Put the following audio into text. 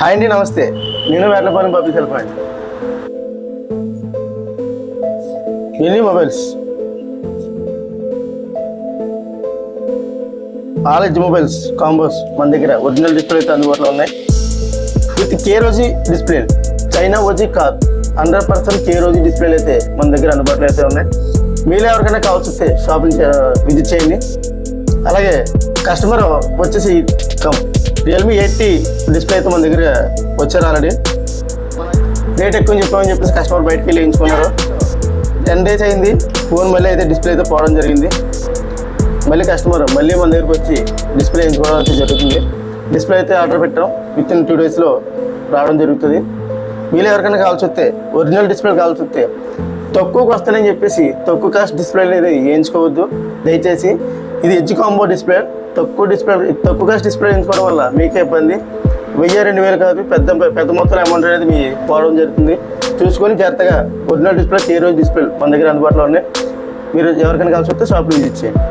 Hi అండి, నమస్తే. నేను వేటలపాలెం పబ్లిక్ హెల్ప్ అండి. Mini mobiles, all edge mobiles combos మన దగ్గర ఒరిజినల్ డిస్ప్లే అయితే అందుబాటులో ఉన్నాయి. విత్ కేరోజీ డిస్ప్లే, చైనా ఓజీ కార్ 100% కేరోజీ డిస్ప్లేలు అయితే మన దగ్గర అందుబాటులో అయితే ఉన్నాయి. మీలో ఎవరికైనా కావాల్సి వస్తే షాపింగ్ విజిట్ చేయండి. అలాగే కస్టమర్ వచ్చేసి రియల్మీ 80 డిస్ప్లే అయితే మన దగ్గర వచ్చారు. ఆల్రెడీ రేట్ ఎక్కువ చెప్పామని చెప్పేసి కస్టమర్ బయటకు వెళ్ళి వేయించుకున్నారు. 10 days అయింది, ఫోన్ మళ్ళీ అయితే డిస్ప్లే అయితే పోవడం జరిగింది. మళ్ళీ కస్టమర్ మళ్ళీ మన దగ్గరకు వచ్చి డిస్ప్లే వేయించుకోవడం అయితే జరుగుతుంది. డిస్ప్లే అయితే ఆర్డర్ పెట్టాం, విత్ ఇన్ 2 daysలో రావడం జరుగుతుంది. మీలో ఎవరికైనా కావాల్సి వస్తే, ఒరిజినల్ డిస్ప్లే కావాల్సి వస్తే తక్కువకు వస్తానని చెప్పేసి తక్కువ కాస్ట్ డిస్ప్లే అనేది వేయించుకోవద్దు దయచేసి. ఇది ఎడ్జ్ కాంబో డిస్ప్లే, తక్కువ కాస్ట్ డిస్ప్లే వేయించుకోవడం వల్ల మీకే ఇబ్బంది. 1000-2000 కాదు, పెద్ద మొత్తంలో అమౌంట్ అనేది మీ పోవడం జరుగుతుంది. చూసుకొని జాగ్రత్తగా ఒరిజినల్ డిస్ప్లే కేరోజీ డిస్ప్లే మన దగ్గర అందుబాటులో ఉన్నాయి. మీరు ఎవరికైనా కావాల్సి వస్తే షాప్లో విజిట్ చేయండి.